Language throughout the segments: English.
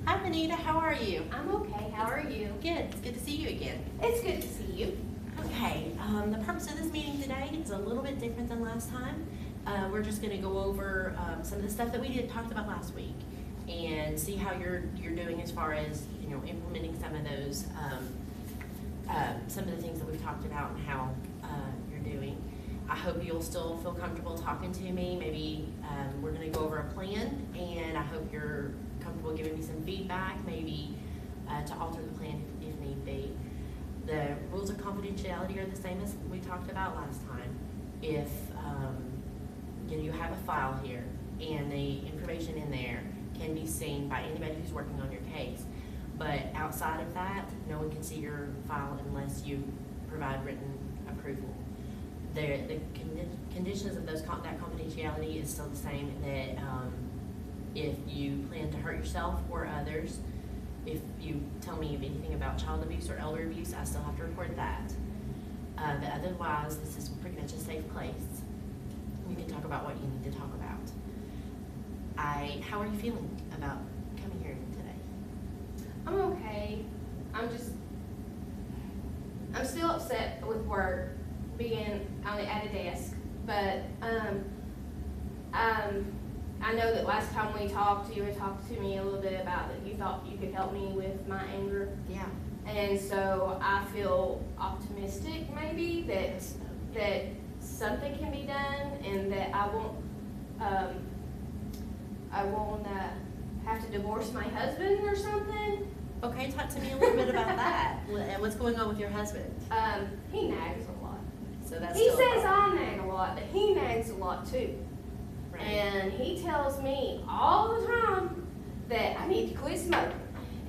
Hi, Benita. How are you? I'm okay. How are you? Good. It's good to see you again. It's good to see you. Okay. The purpose of this meeting today is a little bit different than last time. We're just going to go over some of the stuff that we talked about last week and see how you're doing as far as implementing some of those some of the things that we've talked about and how you're doing. I hope you'll still feel comfortable talking to me. Maybe we're going to go over a plan, and I hope you're comfortable giving me some feedback, maybe to alter the plan if need be. The rules of confidentiality are the same as we talked about last time. If you have a file here and the information in there can be seen by anybody who's working on your case, but outside of that, no one can see your file unless you provide written approval. The conditions of that confidentiality is still the same, that if you plan to hurt yourself or others, if you tell me of anything about child abuse or elder abuse, I still have to report that. But otherwise, this is pretty much a safe place. You can talk about what you need to talk about. How are you feeling about coming here today? I'm okay. I'm still upset with work, being at a desk, but I know that last time we talked, you had talked to me a little bit about that you thought you could help me with my anger. Yeah. And so I feel optimistic maybe that something can be done, and that I won't have to divorce my husband or something. Okay, talk to me a little bit about that. What's going on with your husband? He nags a lot. So that's He still a says problem. I nag a lot, but he nags a lot too. Right. And he tells me all the time that I need to quit smoking.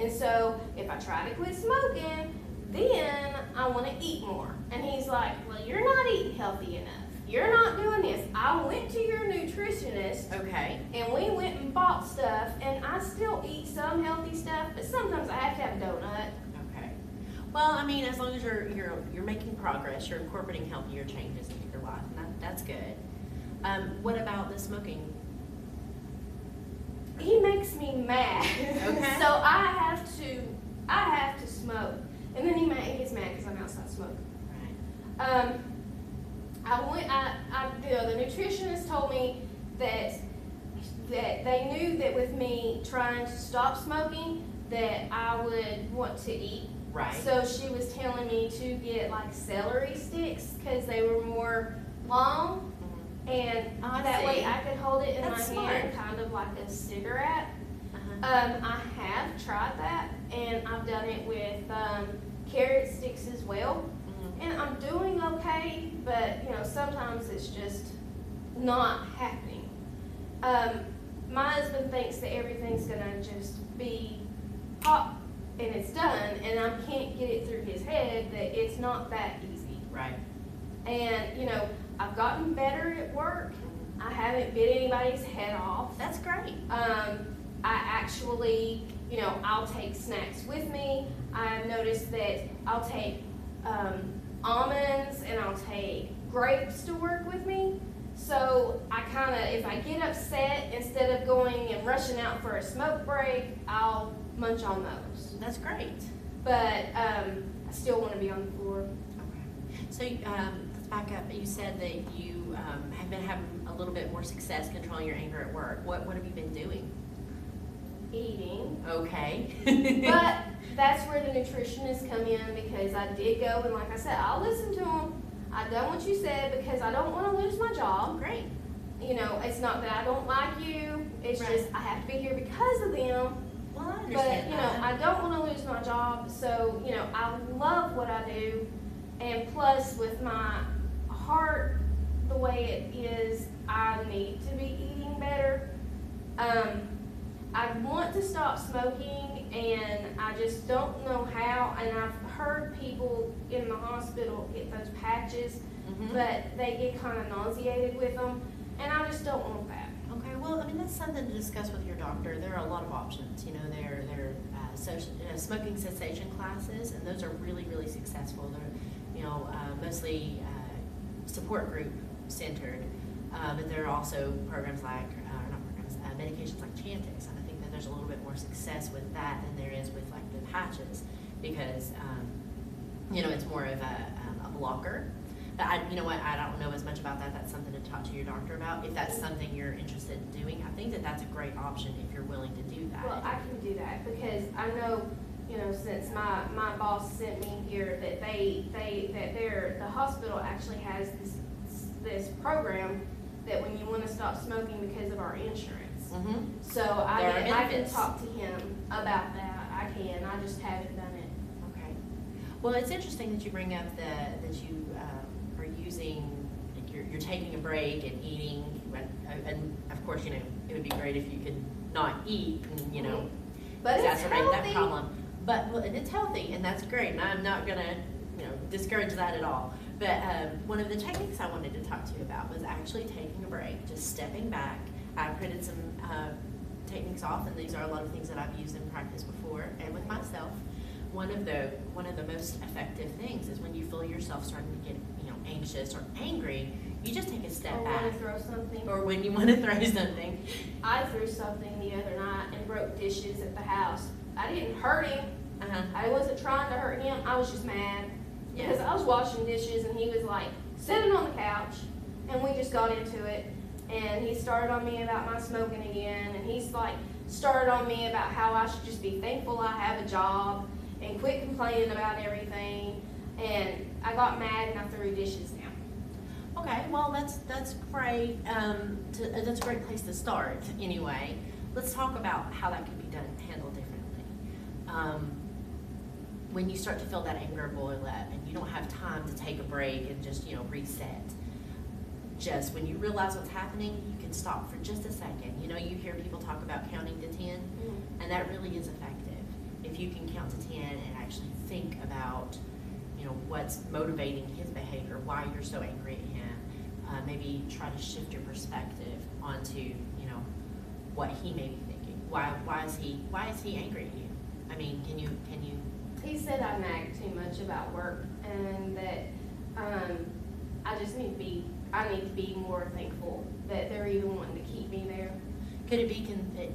And so if I try to quit smoking, then I want to eat more. And he's like, well, you're not eating healthy enough. You're not doing this. I went to your nutritionist, Okay. and we went and bought stuff, and I still eat some healthy stuff, but sometimes I have to have a donut. Okay. Well, I mean, as long as you're making progress, you're incorporating healthier changes into your life, and that's good. What about the smoking? He makes me mad. Okay. So I have to smoke, and then he gets mad because I'm outside smoking. Right. The nutritionist told me that they knew that with me trying to stop smoking, that I would want to eat. Right. So she was telling me to get like celery sticks because they were more long, and Oh, I that see. way I could hold it in That's my hand, smart. kind of like a cigarette. Uh-huh. I have tried that, and I've done it with carrot sticks as well. Mhm. And I'm doing okay, but sometimes it's just not happening. My husband thinks that everything's gonna just be pop and it's done, and I can't get it through his head that it's not that easy. Right. And I've gotten better at work. I haven't bit anybody's head off. That's great. I actually, I'll take snacks with me. I've noticed that I'll take almonds and I'll take grapes to work with me. So if I get upset, instead of going and rushing out for a smoke break, I'll munch on those. That's great. But I still want to be on the floor. Okay. So let's back up. You said that you have been having a little bit more success controlling your anger at work. What have you been doing? Eating. Okay. But that's where the nutritionists come in, because I did go, and like I said, I'll listen to them. I done what you said because I don't want to lose my job. Great. It's not that I don't like you. It's Right. just I have to be here because of them. Well, I But understand that. I don't want to lose my job. So I love what I do, and plus with my heart the way it is, I need to be eating better. I want to stop smoking, and I just don't know how. And I've heard people in the hospital get those patches, Mhm. but they get kind of nauseated with them, and I just don't want that. Okay, well, I mean, that's something to discuss with your doctor. There are a lot of options. There are smoking cessation classes, and those are really, really successful. They're, mostly support group centered, but there are also programs like, not programs, medications like Chantix. And I think that there's a little bit more success with that than there is with like the patches, because, you know, it's more of a blocker. But you know what, I don't know as much about that. That's something to talk to your doctor about. If that's something you're interested in doing, I think that that's a great option if you're willing to do that. Well, I can do that because I know, you know, since my boss sent me here that the hospital actually has this program that when you want to stop smoking because of our insurance. Mm-hmm. So There are I can benefits. talk to him about that. I just haven't done it. Okay. Well, it's interesting that you bring up that you are using, like you're taking a break and eating, and of course, you know, it would be great if you could not eat and, you know, But it's exacerbate that healthy. problem. But, well, and it's healthy, and that's great, and I'm not gonna, you know, discourage that at all. But one of the techniques I wanted to talk to you about was actually taking a break, just stepping back. I printed some techniques off, and these are a lot of things that I've used in practice before and with myself. One of the most effective things is when you feel yourself starting to get, you know, anxious or angry, you just take a step Or back. want to throw something. Or when you want to throw something. I threw something the other night and broke dishes at the house. I didn't hurt him. Uh-huh. I wasn't trying to hurt him. I was just mad Yeah. because I was washing dishes and he was like sitting on the couch, and we just got into it. And he started on me about my smoking again, and he's like started on me about how I should just be thankful I have a job and quit complaining about everything. And I got mad and I threw dishes down. Okay, well, that's great. That's a great place to start. Anyway, let's talk about how that could be handled differently. When you start to feel that anger boil up and you don't have time to take a break and just, you know, reset. Just when you realize what's happening, you can stop for just a second. You know, you hear people talk about counting to 10, and that really is effective. If you can count to 10 and actually think about, you know, what's motivating his behavior, why you're so angry at him, maybe try to shift your perspective onto, you know, what he may be thinking. Why is he angry at you? I mean, can you? He said I nag too much about work and that I just need to be more thankful that they're even wanting to keep me there. Could it be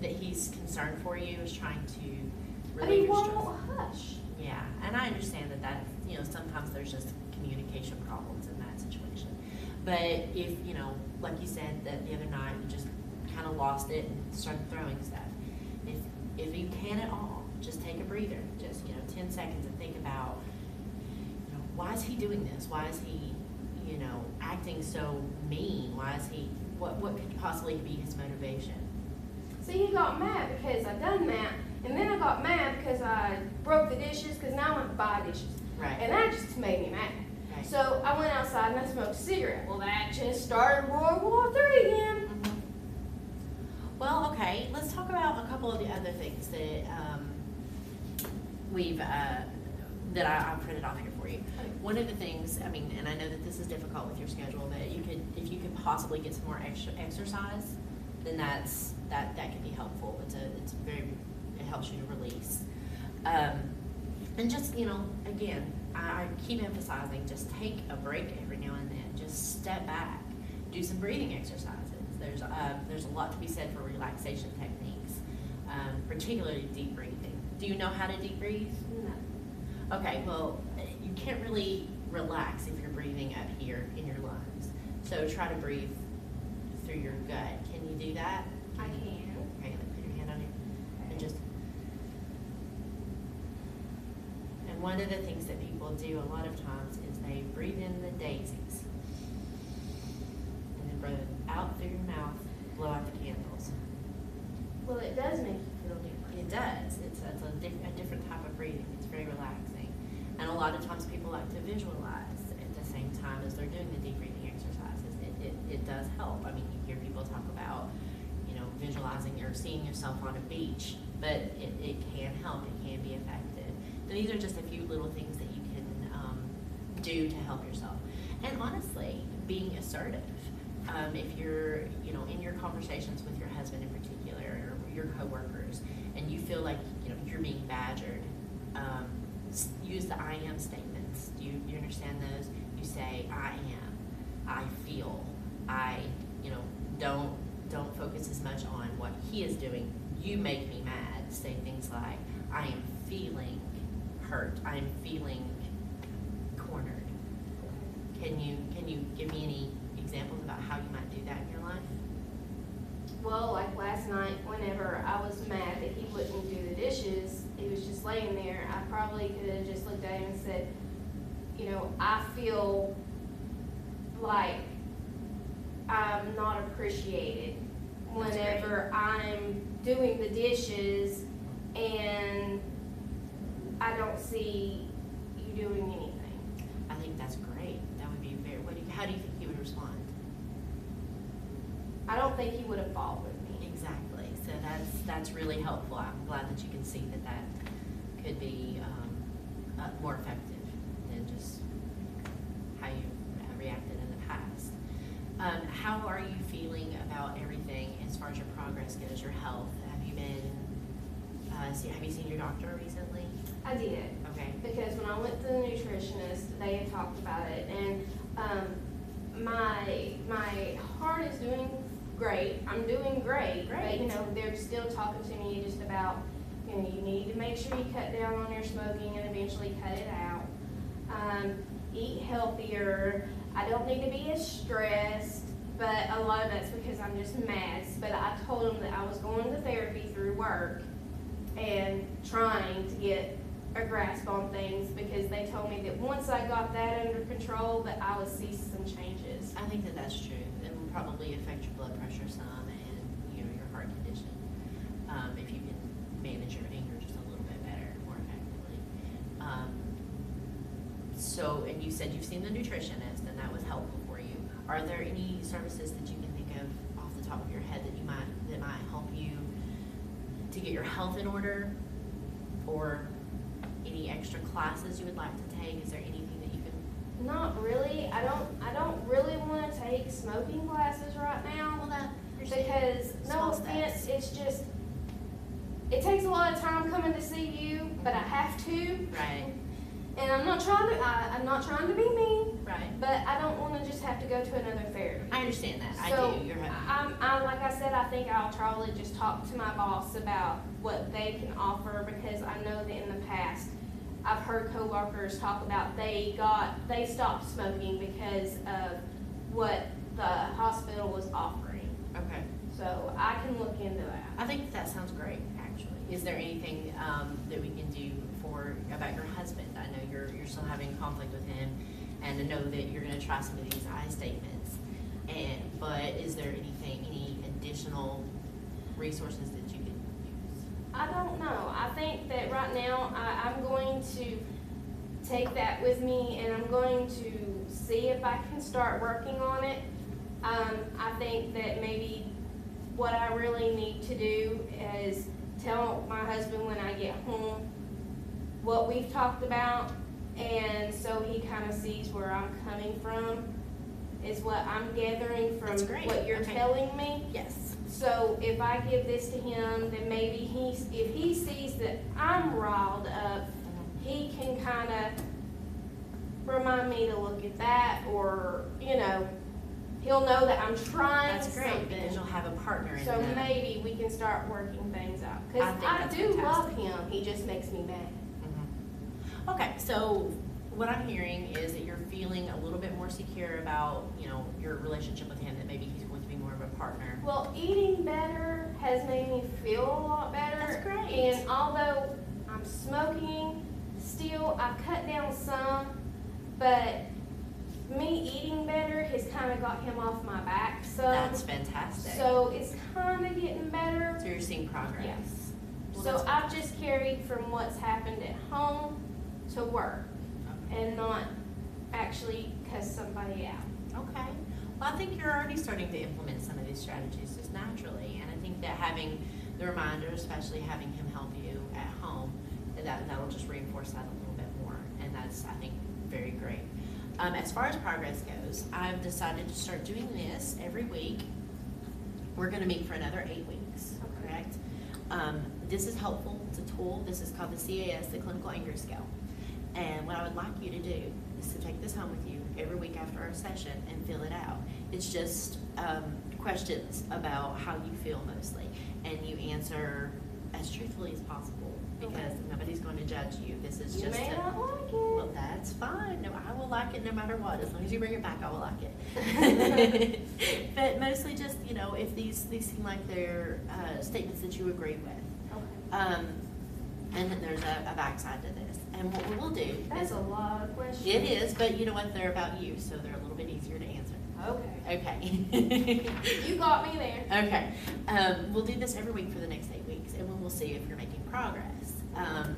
that he's concerned for you, is trying to I relieve mean, your well, stress? hush. Yeah, and I understand that, you know, sometimes there's just communication problems in that situation. But if, you know, like you said, that the other night you just kind of lost it and started throwing stuff. If you can at all, just take a breather, just, you know, 10 seconds and think about, you know, why is he doing this? Why is he, you know, acting so mean? Why is he, what could possibly be his motivation? See, he got mad because I done that, and then I got mad because I broke the dishes because now I want to buy dishes. Right. And that just made me mad. Right. So I went outside and I smoked a cigarette. Well, that just started World War III again. Mhm. Well, okay, let's talk about a couple of the other things that that I printed off here for you. One of the things, I mean, and I know that this is difficult with your schedule, but if you could possibly get some more extra exercise, then that could be helpful. It helps you to release. And just, you know, again, I keep emphasizing, just take a break every now and then. Just step back, do some breathing exercises. There's a lot to be said for relaxation techniques, particularly deep breathing. Do you know how to deep breathe? No. Okay, well, you can't really relax if you're breathing up here in your lungs. So try to breathe through your gut. Can you do that? I can. Okay, put your hand on it and just. And one of the things that people do a lot of times is they breathe in the daisies. And then breathe out through your mouth, blow out the candles. Well, it does make you feel different. It does. It's a different type of breathing. It's very relaxing. And a lot of times people like to visualize at the same time as they're doing the deep breathing exercises. It does help. I mean, you hear people talk about, you know, visualizing or seeing yourself on a beach, but it can help. It can be effective. So these are just a few little things that you can do to help yourself. And honestly, being assertive. If you're, you know, in your conversations with your husband in particular or your coworkers, and you feel like, you know, you're being badgered, use the I am statements. Do you understand those? You say, I am, I feel, you know, don't focus as much on what he is doing. you make me mad, say things like, I am feeling hurt, I am feeling cornered. Can you give me any examples about how you might do that in your life? Well, like last night, whenever I was mad that he wouldn't do the dishes, he was just laying there, I probably could have just looked at him and said, you know, I feel like I'm not appreciated whenever I'm doing the dishes and I don't see you doing anything. I think that's great. That would be very, how do you think he would respond? I don't think he would have followed me. Exactly. So that's really helpful. I'm glad that you can see that could be more effective than just how you reacted in the past. How are you feeling about everything as far as your progress goes, your health? Have you been, have you seen your doctor recently? I did. Okay. Because when I went to the nutritionist, they had talked about it, and my heart is doing great. I'm doing great. But, you know, they're still talking to me just about, you know, you need to make sure you cut down on your smoking and eventually cut it out. Eat healthier. I don't need to be as stressed, but a lot of that's because I'm just mad. But I told them that I was going to therapy through work and trying to get a grasp on things, because they told me that once I got that under control, that I would see some changes. I think that that's true. It will probably affect your blood pressure some and, you know, your heart condition. If you can manage your anger just a little bit better, more effectively. So, and you said you've seen the nutritionist and that was helpful for you. Are there any services that you can think of off the top of your head that might help you to get your health in order, or any extra classes you would like to take? Is there anything that you can? Not really. I don't really want to take smoking classes right now, because no offense, it's just, it takes a lot of time coming to see you, but I have to. Right. And I'm not trying to be mean, Right. but I don't want to just have to go to another therapy. I understand that. So, I do. I'm like I said, I think I'll probably just talk to my boss about what they can offer, because I know that in the past, I've heard coworkers talk about they stopped smoking because of what the hospital was offering. Okay. So I can look into that. I think that sounds great, actually. Is there anything that we can do about your husband? I know you're still having conflict with him, and I know that you're going to try some of these I statements. But is there any additional resources that you can use? I don't know. I think that right now I'm going to take that with me, and I'm going to see if I can start working on it. I think that maybe what I really need to do is tell my husband when I get home what we've talked about, and so he kind of sees where I'm coming from, is what I'm gathering from what you're telling me. Yes. So if I give this to him, then maybe if he sees that I'm riled up, he can kind of remind me to look at that, or, you know, he'll know that I'm trying That's great, something. because you'll have a partner in So that. maybe we can start working things out. Because I think I that's do love fantastic. him, he just makes me mad. Mhm. Okay, so what I'm hearing is that you're feeling a little bit more secure about, you know, your relationship with him, that maybe he's going to be more of a partner. Well, eating better has made me feel a lot better. That's great. And although I'm smoking, still I've cut down some, but me eating better has kind of got him off my back some. That's fantastic. So it's kind of getting better. So you're seeing progress. Yes. Well, So that's I've just carried from what's happened at home to work, and not actually cuss somebody out. Okay. Well, I think you're already starting to implement some of these strategies just naturally, and I think that having the reminder, especially having him help you at home, that'll just reinforce that a little bit more, and that's, I think, very great. As far as progress goes, I've decided to start doing this every week. We're going to meet for another 8 weeks, correct? This is helpful. It's a tool. This is called the CAS, the Clinical Anger Scale. And what I would like you to do is to take this home with you every week after our session and fill it out. It's just questions about how you feel mostly. and you answer as truthfully as possible, because nobody's going to judge you. This is You just may a, not like well, it. that's fine. No, I will like it no matter what. As long as you bring it back, I will like it. But mostly just, if these seem like they're statements that you agree with. Okay. And then there's a backside to this. And what we will do That's is, a lot of questions. it is, but you know what? They're about you, so they're a little bit easier to answer. Okay. Okay. You got me there. Okay. We'll do this every week for the next 8 weeks, and we'll see if you're making progress.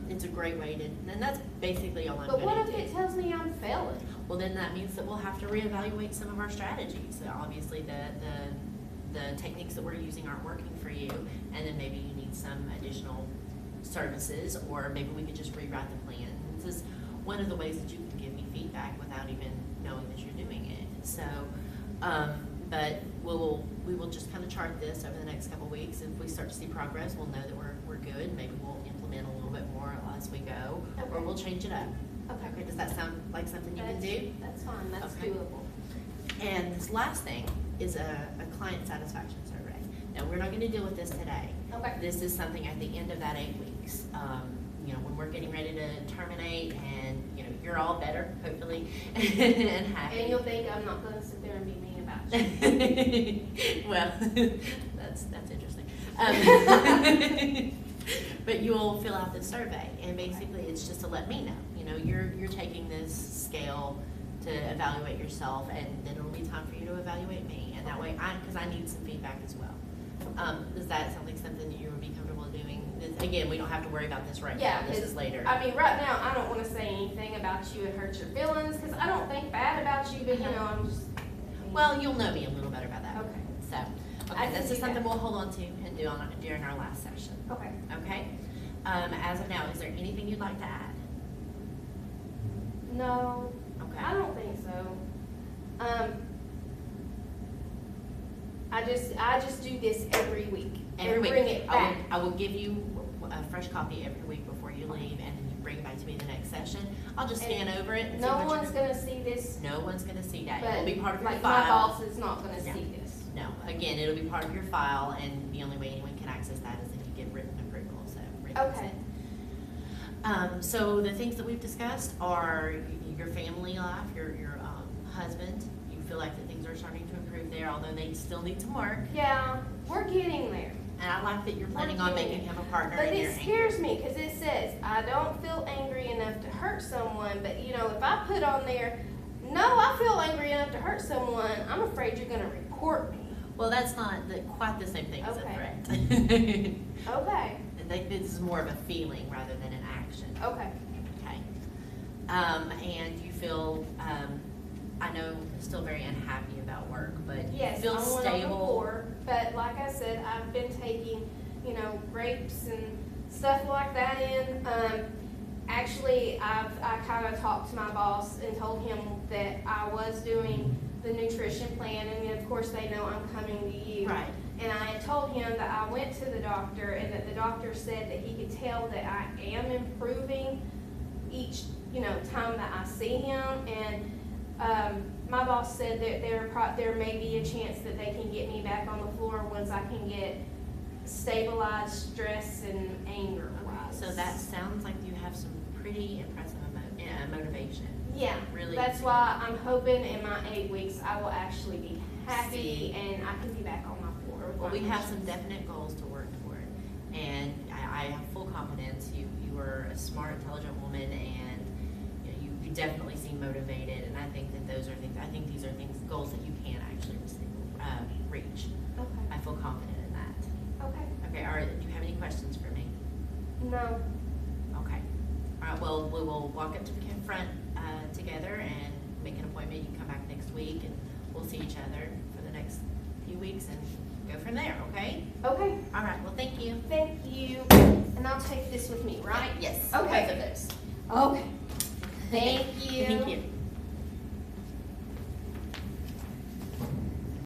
It's a great way to, and that's basically all I'm But what going if to do. it tells me I'm failing? Well, then that means that we'll have to reevaluate some of our strategies. So obviously, the techniques that we're using aren't working for you, and then maybe you need some additional services, or maybe we could just rewrite the plan. This is one of the ways that you can give me feedback without even knowing that you're doing it. So, but we will just kind of chart this over the next couple of weeks. If we start to see progress, we'll know that we're good. Maybe we'll implement a little bit more as we go, or Okay. we'll change it up. Okay. Okay, does that sound like something you can do? That's fine, that's Okay. doable. And this last thing is a client satisfaction survey. Now, we're not gonna deal with this today. Okay. This is something at the end of that 8 weeks. When we're getting ready to terminate, and, you're all better, hopefully, and happy. And you'll think I'm not gonna sit there and be mean about you. Well, that's interesting. But you'll fill out this survey, and basically it's just to let me know, you're taking this scale to evaluate yourself, and then it'll be time for you to evaluate me, and that way, because I need some feedback as well. Is that something that you would be comfortable doing? Again, we don't have to worry about this right Yeah, now, this 'cause, is later. I mean, right now, I don't wanna say anything about you and hurt your feelings, cause I don't think bad about you, but I'm just. Well, you'll know me a little better about that. Okay. So, I okay, can this see is something that. we'll hold on to and do during our last session. Okay. Okay? As of now, is there anything you'd like to add? No, Okay. I don't think so. I just do this every week. Every and week. Bring it back. I will give you a fresh copy every week before you leave, and then you bring it back to me the next session. I'll just scan over it and see No what one's you're. gonna see this, No one's gonna see that. It but will be part of your like my file. boss is not gonna Yeah. see this. No, again, it'll be part of your file, and the only way anyone can access that is if you get written approval, so written Okay. consent. So the things that we've discussed are your family life, your husband. You feel like that things are starting to improve there, although they still need some work. Yeah, we're getting there. And I like that you're planning on making him a partner But in your it anger. scares me because it says, I don't feel angry enough to hurt someone, but if I put on there, no, I feel angry enough to hurt someone, I'm afraid you're gonna report me. Well, that's not quite the same thing as a Okay. threat. Okay, I think this is more of a feeling rather than an action. okay. Okay. And you feel, I know, still very unhappy about work, but you Yes, feel I'm one of the stable. poor, but like I said, I've been taking, grapes and stuff like that in. Actually, I kind of talked to my boss and told him that I was doing the nutrition plan, and of course they know I'm coming to you. Right. And I had told him that I went to the doctor, and that the doctor said that he could tell that I am improving each, time that I see him. And my boss said that there may be a chance that they can get me back on the floor once I can get stabilized stress and anger wise. So that sounds like you have some pretty impressive motivation. Yeah, Really. that's why I'm hoping in my 8 weeks I will actually be happy See. and I can be back on my floor. with Well, my we have some missions. definite goals to work toward, and I have full confidence. You are a smart, intelligent woman, and you definitely seem motivated. And I think that these are goals that you can actually reach. Okay, I feel confident in that. okay. Okay, all right. Do you have any questions for me? No, Okay. All right. Well, we will walk up to the front together and make an appointment. You can come back next week, and we'll see each other for the next few weeks and go from there. Okay. okay, All right. Well, thank you. thank you. And I'll take this with me, right? Yes. Okay. Both of those. Okay. Thank you. Thank you.